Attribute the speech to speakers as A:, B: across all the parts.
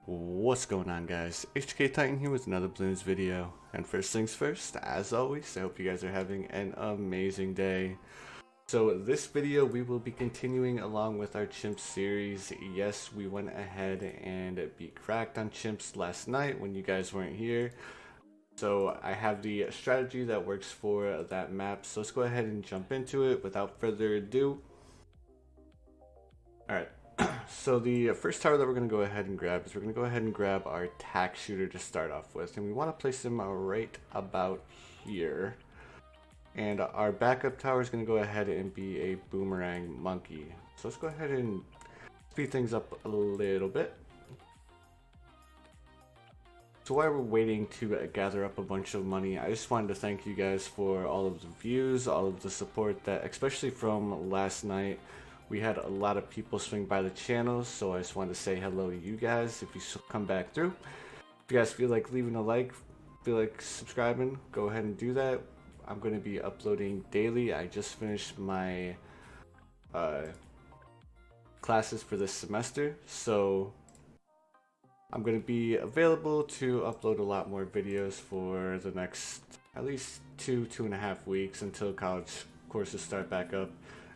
A: What's going on, guys? HK Titan here with another Balloons video. And first things first, as always, I hope you guys are having an amazing day. So this video we will be continuing along with our Chimps series. Yes, we went ahead and beat Cracked on Chimps last night when you guys weren't here. So I have the strategy that works for that map. So let's go ahead and jump into it without further ado. Alright. So the first tower that we're going to go ahead and grab is we're going to go ahead and grab our tack shooter to start off with, and we want to place him right about here. And our backup tower is going to go ahead and be a boomerang monkey. So let's go ahead and speed things up a little bit. So while we're waiting to gather up a bunch of money, I just wanted to thank you guys for all of the views, all of the support that, especially from last night. We had a lot of people swing by the channel, so I just wanted to say hello to you guys if you come back through. If you guys feel like leaving a like, feel like subscribing, go ahead and do that. I'm going to be uploading daily. I just finished my classes for this semester, so I'm going to be available to upload a lot more videos for the next at least 2.5 weeks until college courses start back up.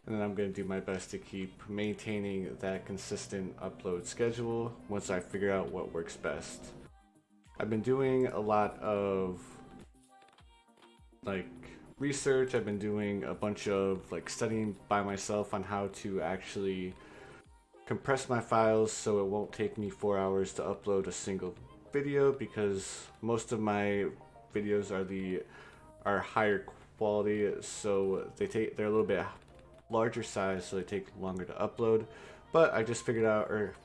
A: And then I'm going to do my best to keep maintaining that consistent upload schedule once I figure out what works best. I've been doing a lot of research. I've been doing a bunch of studying by myself on how to actually compress my files so it won't take me 4 hours to upload a single video, because most of my videos are higher quality, so they're a little bit larger size, so they take longer to upload. But I just figured out, or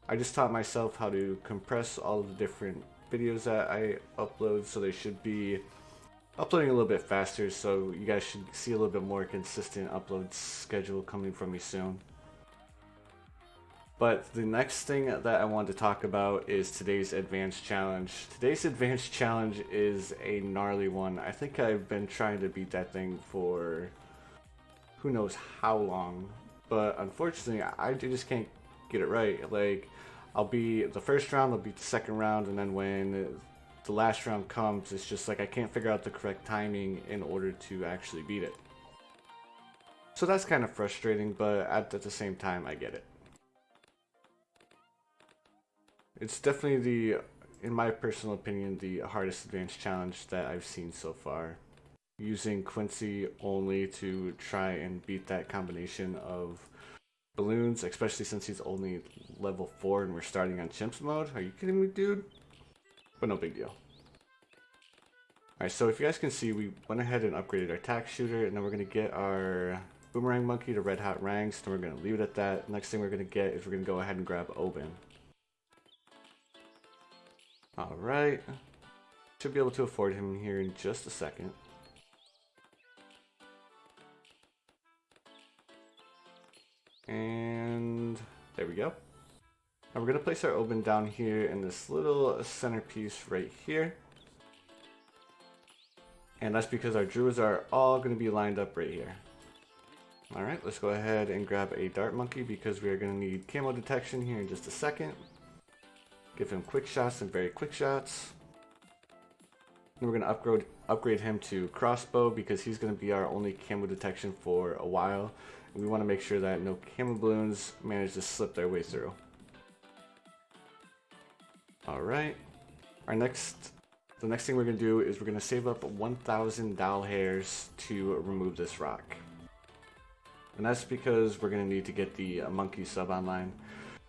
A: I just taught myself how to compress all of the different videos that I upload, so they should be uploading a little bit faster, so you guys should see a little bit more consistent upload schedule coming from me soon. But the next thing that I want to talk about is today's advanced challenge. Today's advanced challenge is a gnarly one. I think I've been trying to beat that thing for who knows how long, but unfortunately I just can't get it right. I'll be the first round, I'll beat the second round, and then when the last round comes, it's just I can't figure out the correct timing in order to actually beat it. So that's kind of frustrating, but at the same time I get it. It's definitely in my personal opinion, the hardest advanced challenge that I've seen so far. Using Quincy only to try and beat that combination of balloons, especially since he's only level 4 and we're starting on Chimps mode. Are you kidding me, dude? But no big deal. Alright, so if you guys can see, we went ahead and upgraded our tack shooter, and then we're going to get our boomerang monkey to red hot ranks, and we're going to leave it at that. Next thing we're going to get is we're going to go ahead and grab Oben. Alright. Should be able to afford him here in just a second. And there we go. Now we're going to place our Oben down here in this little centerpiece right here. And that's because our Druids are all going to be lined up right here. Alright, let's go ahead and grab a dart monkey because we are going to need camo detection here in just a second. Give him quick shots and very quick shots. And we're going to upgrade him to crossbow because he's going to be our only camo detection for a while. We want to make sure that no camo balloons manage to slip their way through. Alright. The next thing we're going to do is we're going to save up 1,000 doll hairs to remove this rock. And that's because we're going to need to get the monkey sub online.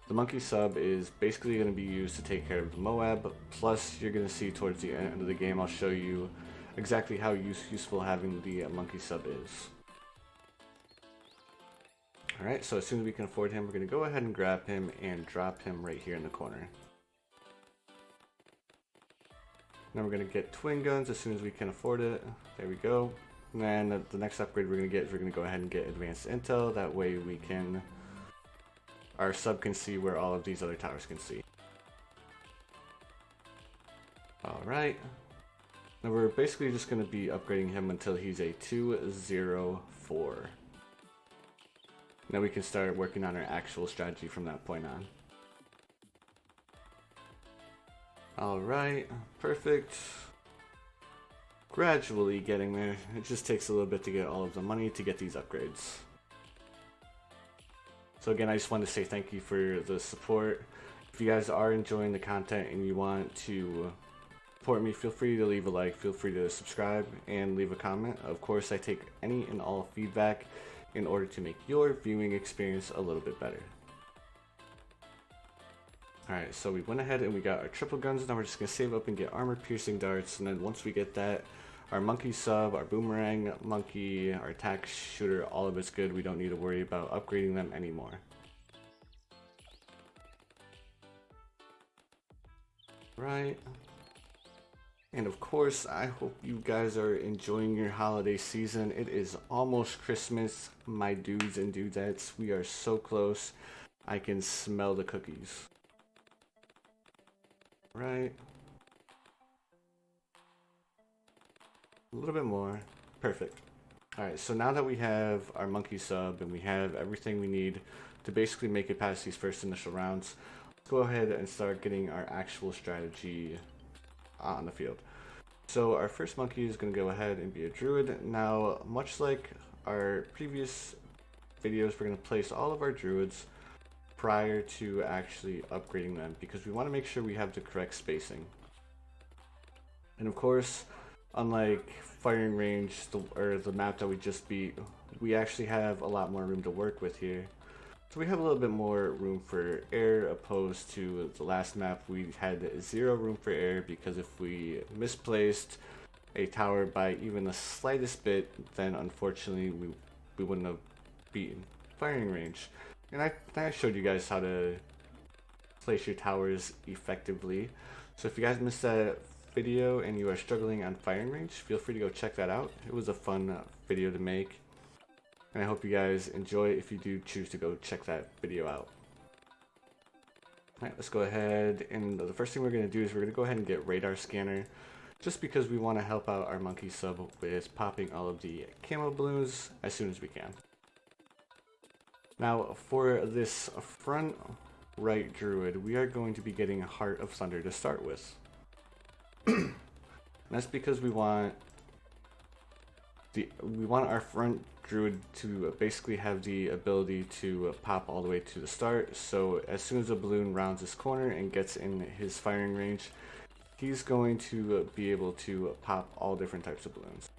A: The monkey sub is basically going to be used to take care of the Moab, plus you're going to see towards the end of the game I'll show you exactly how useful having the monkey sub is. Alright, so as soon as we can afford him, we're going to go ahead and grab him and drop him right here in the corner. Then we're going to get twin guns as soon as we can afford it. There we go. And then the next upgrade we're going to get is we're going to go ahead and get advanced intel. That way our sub can see where all of these other towers can see. Alright. Now we're basically just going to be upgrading him until he's a 204. Then we can start working on our actual strategy from that point on. Alright, perfect. Gradually getting there. It just takes a little bit to get all of the money to get these upgrades. So again, I just wanted to say thank you for the support. If you guys are enjoying the content and you want to support me, feel free to leave a like, feel free to subscribe, and leave a comment. Of course, I take any and all feedback in order to make your viewing experience a little bit better. Alright, so we went ahead and we got our triple guns. Now we're just going to save up and get armor piercing darts, and then once we get that, our monkey sub, our boomerang monkey, our attack shooter, all of it's good. We don't need to worry about upgrading them anymore. Right. And of course, I hope you guys are enjoying your holiday season. It is almost Christmas, my dudes and dudettes. We are so close. I can smell the cookies. Right. A little bit more. Perfect. Alright, so now that we have our monkey sub and we have everything we need to basically make it past these first initial rounds, let's go ahead and start getting our actual strategy on the field. So our first monkey is going to go ahead and be a druid. Now, much like our previous videos, we're going to place all of our druids prior to actually upgrading them because we want to make sure we have the correct spacing. And of course, unlike firing range, the map that we just beat, we actually have a lot more room to work with here. So we have a little bit more room for air opposed to the last map. We had zero room for air because if we misplaced a tower by even the slightest bit, then unfortunately we wouldn't have beaten firing range. And I showed you guys how to place your towers effectively. So if you guys missed that video and you are struggling on firing range, feel free to go check that out. It was a fun video to make. And I hope you guys enjoy it if you do choose to go check that video out. Alright, let's go ahead, and the first thing we're going to do is we're going to go ahead and get radar scanner, just because we want to help out our monkey sub with popping all of the camo balloons as soon as we can. Now for this front right druid, we are going to be getting Heart of Thunder to start with. And that's because we want our front druid to basically have the ability to pop all the way to the start. So as soon as a balloon rounds this corner and gets in his firing range, he's going to be able to pop all different types of balloons.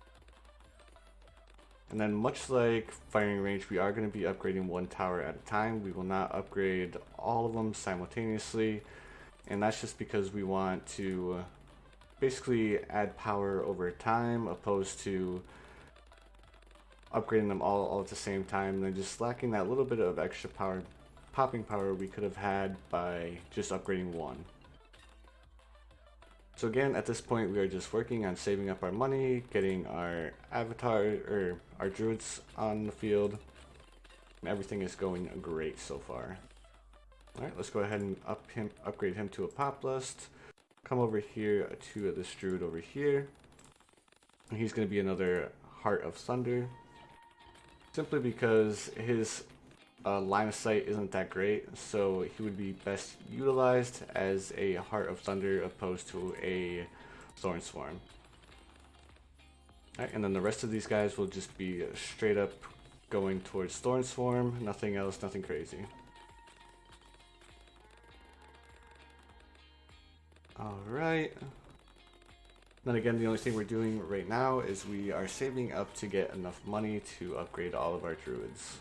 A: And then much like firing range, we are going to be upgrading one tower at a time. We will not upgrade all of them simultaneously, and that's just because we want to basically add power over time opposed to upgrading them all at the same time and then just lacking that little bit of extra power, popping power we could have had by just upgrading one. So again, at this point we are just working on saving up our money, getting our avatar or our druids on the field, and everything is going great so far. Alright, let's go ahead and upgrade him to a pop lust. Come over here to this druid over here, and he's going to be another Heart of Thunder, simply because his line of sight isn't that great, so he would be best utilized as a Heart of Thunder opposed to a Thorn Swarm. Alright, and then the rest of these guys will just be straight up going towards Thorn Swarm, nothing else, nothing crazy. Alright. Then again, the only thing we're doing right now is we are saving up to get enough money to upgrade all of our druids.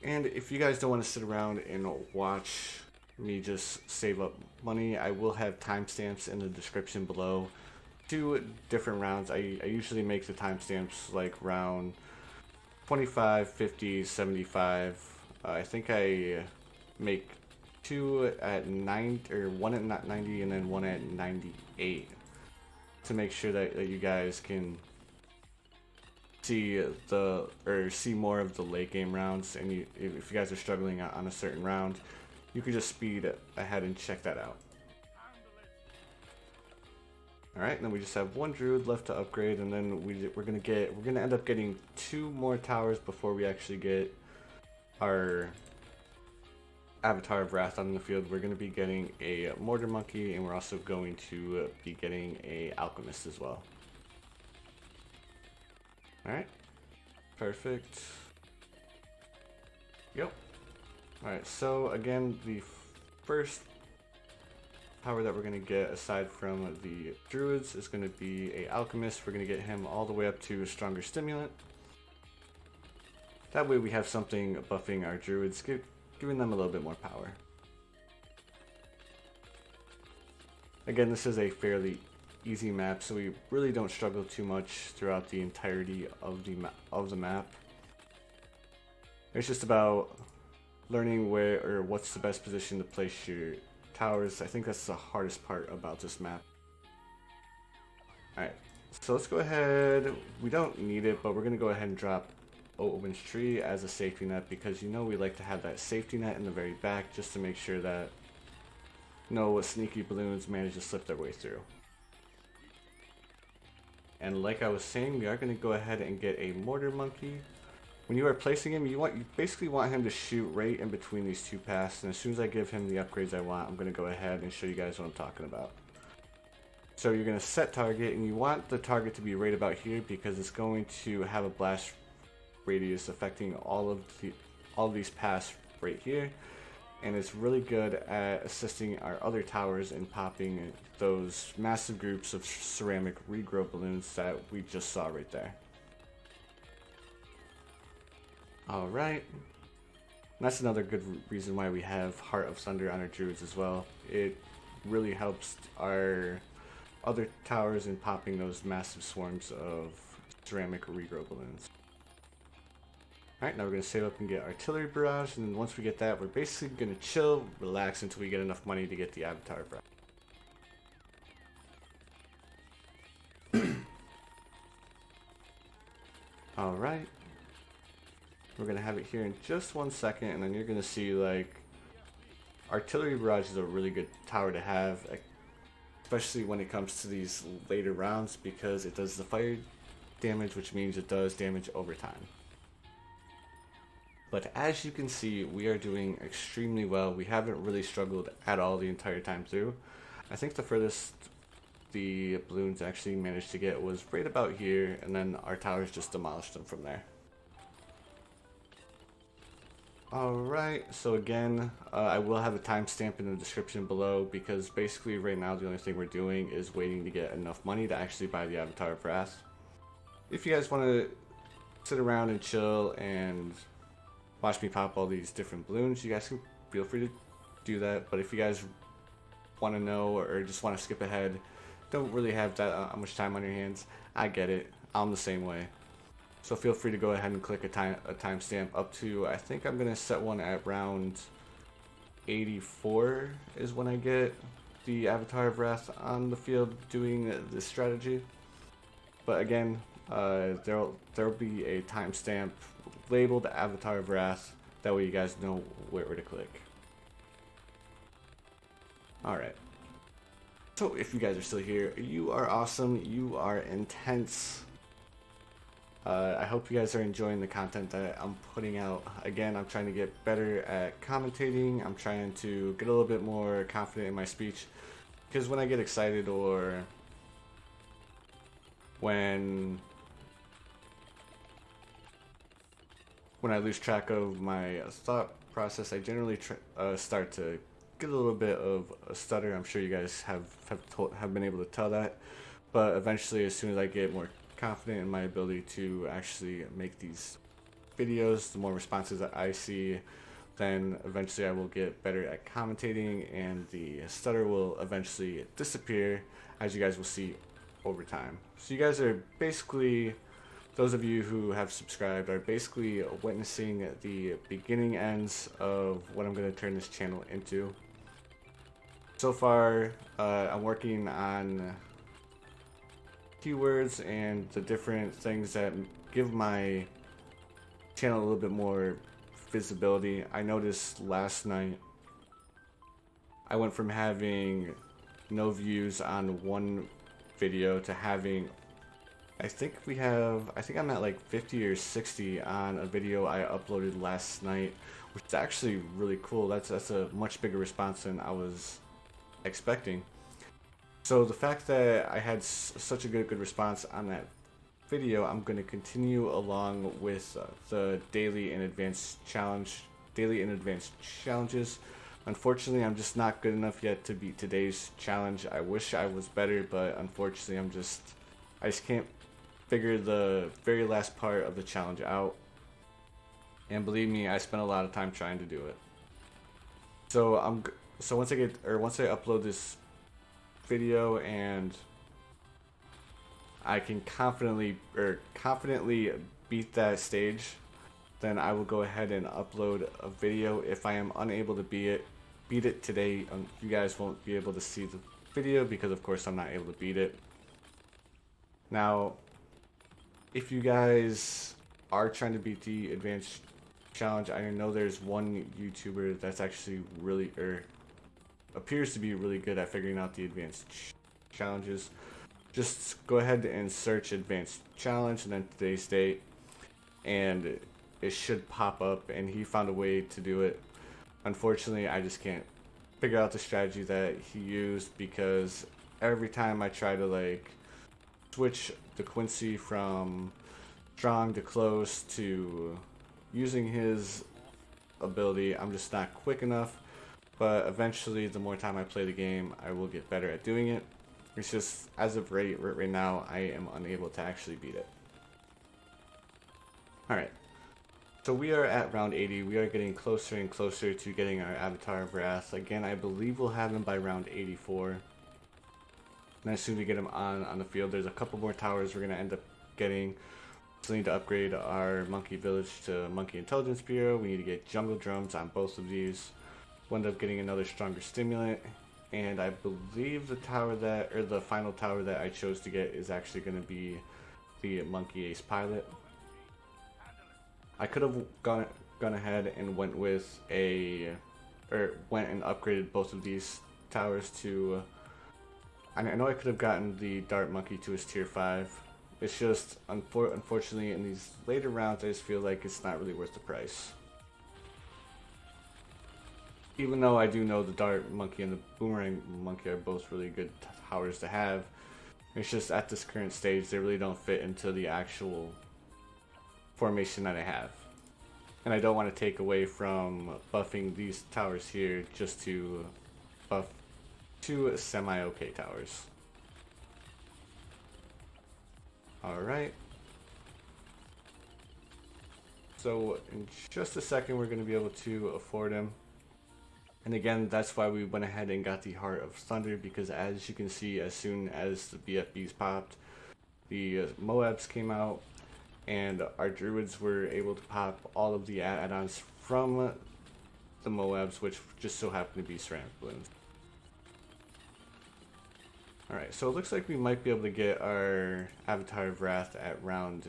A: And if you guys don't want to sit around and watch me just save up money, I will have timestamps in the description below. 2 different rounds. I usually make the timestamps like round 25, 50, 75. I think I make 2 at 90, or 1 at 90 and then 1 at 98 to make sure that you guys can see see more of the late game rounds. And if you guys are struggling on a certain round, you can just speed ahead and check that out. Alright, then we just have 1 druid left to upgrade, and then we're gonna end up getting 2 more towers before we actually get our Avatar of Wrath on the field, we're going to be getting a Mortar Monkey, and we're also going to be getting a Alchemist as well. Alright, perfect. Yep. Alright, so again, the first power that we're going to get aside from the Druids is going to be a Alchemist. We're going to get him all the way up to a Stronger Stimulant. That way we have something buffing our Druids, giving them a little bit more power. Again, this is a fairly easy map, so we really don't struggle too much throughout the entirety of the map. It's just about learning where or what's the best position to place your towers. I think that's the hardest part about this map. Alright, so let's go ahead. We don't need it, but we're going to go ahead and drop Owen's Tree as a safety net, because you know we like to have that safety net in the very back just to make sure that no sneaky balloons manage to slip their way through. And like I was saying, we are going to go ahead and get a Mortar Monkey. When you are placing him, you basically want him to shoot right in between these two paths, and as soon as I give him the upgrades I want, I'm going to go ahead and show you guys what I'm talking about. So you're going to set target, and you want the target to be right about here because it's going to have a blast radius affecting all of these paths right here, and it's really good at assisting our other towers in popping those massive groups of ceramic regrow balloons that we just saw right there. Alright, that's another good reason why we have Heart of Thunder on our Druids as well. It really helps our other towers in popping those massive swarms of ceramic regrow balloons. Alright, now we're going to save up and get Artillery Barrage, and then once we get that, we're basically going to chill, relax until we get enough money to get the Avatar Barrage. Alright. We're going to have it here in just 1 second, and then you're going to see, like, Artillery Barrage is a really good tower to have, especially when it comes to these later rounds, because it does the fire damage, which means it does damage over time. But as you can see, we are doing extremely well. We haven't really struggled at all the entire time through. I think the furthest the balloons actually managed to get was right about here, and then our towers just demolished them from there. Alright, so again, I will have a timestamp in the description below, because basically right now the only thing we're doing is waiting to get enough money to actually buy the Avatar of Wrath. If you guys want to sit around and chill and watch me pop all these different balloons, you guys can feel free to do that. But if you guys want to know or just want to skip ahead, don't really have that much time on your hands, I get it. I'm the same way. So feel free to go ahead and click a timestamp up to, I think I'm going to set one at round 84 is when I get the Avatar of Wrath on the field doing this strategy. But again, there'll be a timestamp labeled Avatar of Wrath, that way you guys know where to click. Alright, so if you guys are still here, you are awesome, you are intense. I hope you guys are enjoying the content that I'm putting out. Again, I'm trying to get better at commentating. I'm trying to get a little bit more confident in my speech, because when I get excited or when I lose track of my thought process, I generally start to get a little bit of a stutter. I'm sure you guys have been able to tell that. But eventually, as soon as I get more confident in my ability to actually make these videos, the more responses that I see, then eventually I will get better at commentating, and the stutter will eventually disappear, as you guys will see over time. So you guys are basically, those of you who have subscribed are basically witnessing the beginning ends of what I'm going to turn this channel into. So far, I'm working on keywords and the different things that give my channel a little bit more visibility. I noticed last night I went from having no views on one video to having I think I'm at like 50 or 60 on a video I uploaded last night, which is actually really cool. That's a much bigger response than I was expecting. So the fact that I had such a good response on that video, I'm going to continue along with the daily and advanced challenges. Unfortunately, I'm just not good enough yet to beat today's challenge. I wish I was better, but unfortunately, I just can't figure the very last part of the challenge out. And believe me, I spent a lot of time trying to do it. So once I upload this video and I can confidently beat that stage, then I will go ahead and upload a video. If I am unable to beat it today, you guys won't be able to see the video because of course I'm not able to beat it. Now, if you guys are trying to beat the advanced challenge, I know there's one YouTuber that's actually appears to be really good at figuring out the advanced challenges. Just go ahead and search advanced challenge and then today's date, and it should pop up, and he found a way to do it. Unfortunately, I just can't figure out the strategy that he used, because every time I try to like switch the Quincy from strong to close to using his ability, I'm just not quick enough. But eventually, the more time I play the game, I will get better at doing it. It's just, as of right now, I am unable to actually beat it. Alright, so we are at round 80. We are getting closer and closer to getting our Avatar of Wrath. Again, I believe we'll have him by round 84. And as soon as we get him on the field, there's a couple more towers we're going to end up getting. So we need to upgrade our Monkey Village to Monkey Intelligence Bureau. We need to get Jungle Drums on both of these. We'll end up getting another stronger stimulant. And I believe the final tower that I chose to get is actually going to be the Monkey Ace Pilot. I could have gone ahead and went and upgraded both of these towers to. I know I could have gotten the Dart Monkey to his tier 5. It's just unfortunately in these later rounds I just feel like it's not really worth the price. Even though I do know the Dart Monkey and the Boomerang Monkey are both really good towers to have, it's just at this current stage they really don't fit into the actual formation that I have. And I don't want to take away from buffing these towers here just to buff two semi-okay towers. Alright. So in just a second we're going to be able to afford him. And again, that's why we went ahead and got the Heart of Thunder, because as you can see, as soon as the BFBs popped, the Moabs came out, and our Druids were able to pop all of the add-ons from the Moabs, which just so happened to be ceramic balloons. Alright, so it looks like we might be able to get our Avatar of Wrath at round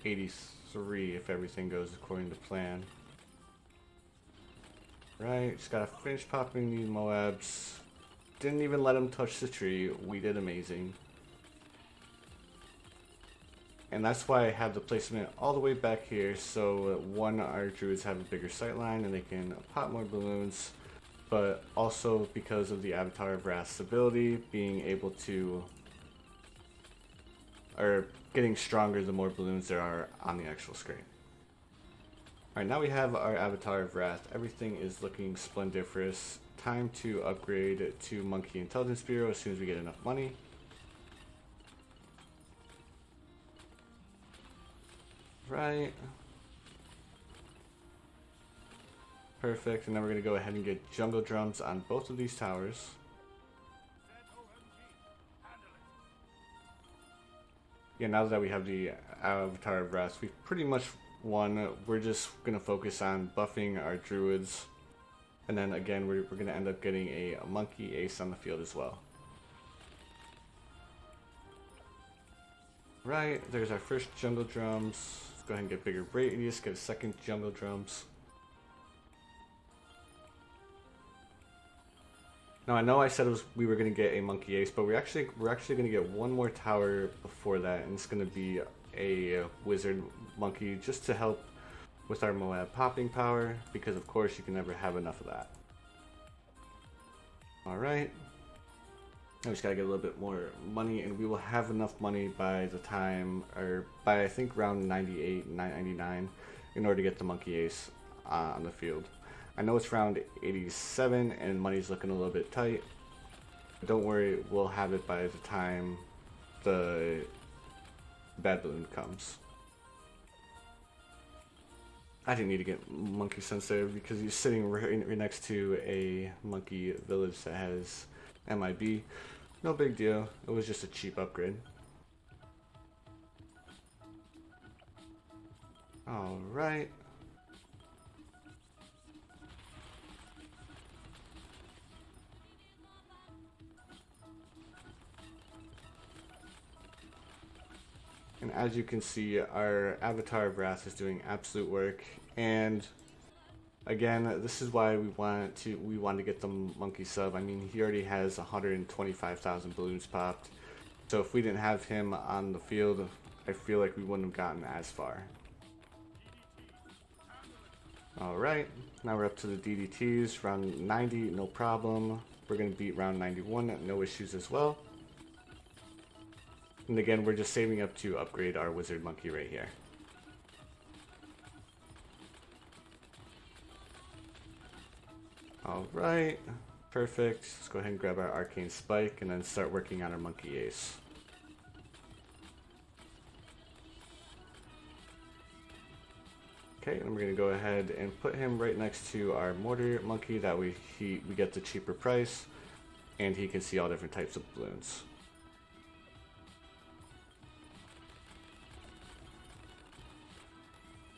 A: 83 if everything goes according to plan. Right, just gotta finish popping these Moabs. Didn't even let him touch the tree. We did amazing. And that's why I have the placement all the way back here, so one, our Druids have a bigger sightline and they can pop more balloons, but also because of the Avatar of Wrath's ability, being able to, or getting stronger the more balloons there are on the actual screen. Alright, now we have our Avatar of Wrath. Everything is looking splendiferous. Time to upgrade to Monkey Intelligence Bureau as soon as we get enough money. Right. Perfect, and then we're going to go ahead and get Jungle Drums on both of these towers. Yeah, now that we have the Avatar of Wrath, we've pretty much won. We're just going to focus on buffing our Druids. And then again, we're going to end up getting a Monkey Ace on the field as well. Right, there's our first Jungle Drums. Let's go ahead and get bigger radius, get a second Jungle Drums. Now I know I said we were gonna get a monkey ace, but we're actually gonna get one more tower before that, and it's gonna be a wizard monkey just to help with our Moab popping power, because of course you can never have enough of that. All right. I just gotta get a little bit more money, and we will have enough money by the time, or by I think round 98, 99, in order to get the monkey ace on the field. I know it's round 87 and money's looking a little bit tight. But don't worry, we'll have it by the time the bad balloon comes. I didn't need to get monkey sense there because he's sitting right next to a monkey village that has MIB. No big deal, it was just a cheap upgrade. Alright. And as you can see, our Avatar of Wrath is doing absolute work. And again, this is why we wanted to get the monkey sub. I mean, he already has 125,000 balloons popped. So if we didn't have him on the field, I feel like we wouldn't have gotten as far. Alright, now we're up to the DDTs. Round 90, no problem. We're going to beat round 91, no issues as well. And again, we're just saving up to upgrade our wizard monkey right here. Alright, perfect. Let's go ahead and grab our arcane spike and then start working on our monkey ace. Okay, and we're going to go ahead and put him right next to our mortar monkey. That way we get the cheaper price and he can see all different types of balloons.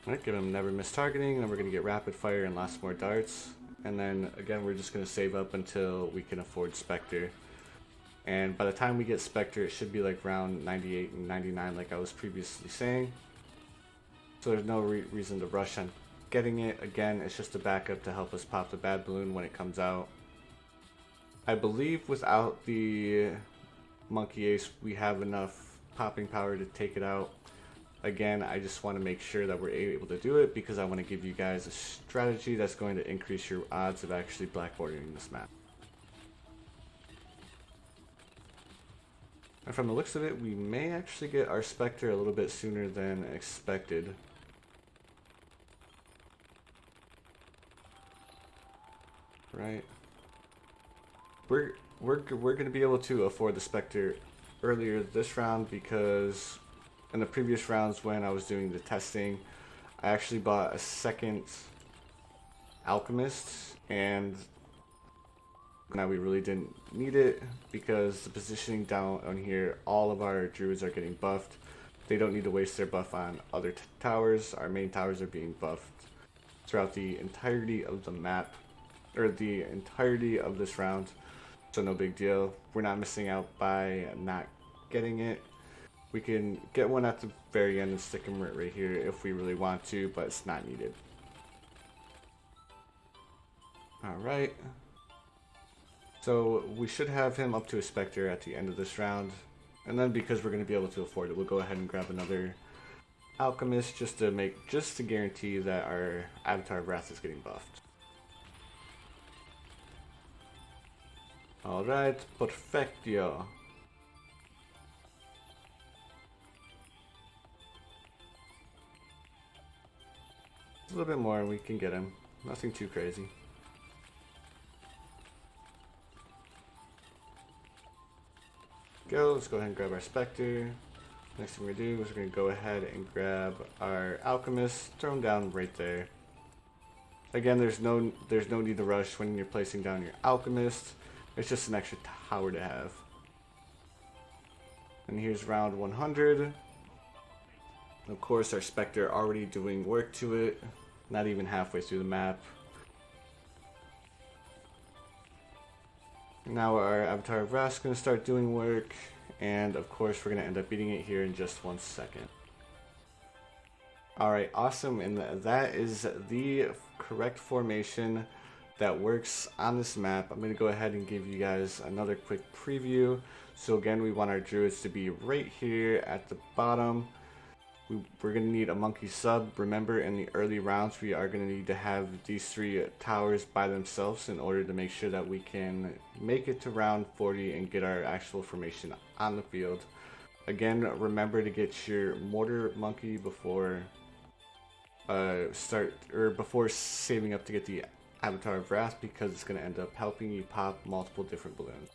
A: Alright, give him never miss targeting, and then we're going to get rapid fire and lots more darts. And then again, we're just going to save up until we can afford Spectre. And by the time we get Spectre, it should be like round 98 and 99 like I was previously saying. So there's no reason to rush on getting it. Again, it's just a backup to help us pop the bad balloon when it comes out. I believe without the monkey ace, we have enough popping power to take it out. Again, I just want to make sure that we're able to do it because I want to give you guys a strategy that's going to increase your odds of actually blackboarding this map. And from the looks of it, we may actually get our Spectre a little bit sooner than expected. Right. We're going to be able to afford the Spectre earlier this round because in the previous rounds when I was doing the testing, I actually bought a second Alchemist, and now we really didn't need it because the positioning down on here, all of our Druids are getting buffed. They don't need to waste their buff on other towers. Our main towers are being buffed throughout the entirety of the map, or the entirety of this round, so no big deal. We're not missing out by not getting it. We can get one at the very end and stick him right here if we really want to, but it's not needed. Alright. So we should have him up to a Spectre at the end of this round. And then because we're going to be able to afford it, we'll go ahead and grab another Alchemist just to guarantee that our Avatar of Wrath is getting buffed. Alright, perfectio. A little bit more and we can get him. Nothing too crazy. Let's go ahead and grab our Spectre. Next thing we're going to do is we're going to go ahead and grab our Alchemist, throw him down right there. Again, there's no need to rush when you're placing down your Alchemist. It's just an extra tower to have. And here's round 100. Of course, our Spectre already doing work to it. Not even halfway through the map. Now our Avatar of Wrath is going to start doing work. And of course, we're going to end up beating it here in just 1 second. Alright, awesome. And that is the correct formation that works on this map. I'm going to go ahead and give you guys another quick preview. So again, we want our druids to be right here at the bottom. We're going to need a monkey sub. Remember, in the early rounds, we are going to need to have these 3 towers by themselves in order to make sure that we can make it to round 40 and get our actual formation on the field. Again, remember to get your mortar monkey before before saving up to get the Avatar of Wrath, because it's going to end up helping you pop multiple different balloons.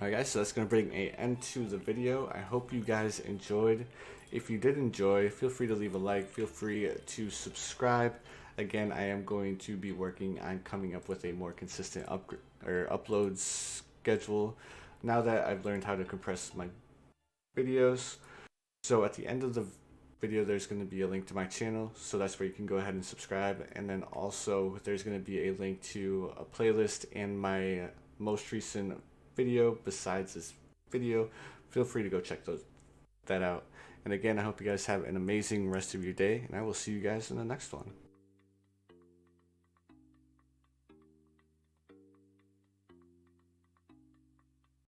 A: Alright guys, so that's going to bring an end to the video. I hope you guys enjoyed. If you did enjoy, feel free to leave a like, feel free to subscribe. Again, I am going to be working on coming up with a more consistent upload schedule now that I've learned how to compress my videos. So at the end of the video, there's going to be a link to my channel, so that's where you can go ahead and subscribe. And then also there's going to be a link to a playlist and my most recent video besides this video. Feel free to go check that out. And again, I hope you guys have an amazing rest of your day, and I will see you guys in the next one.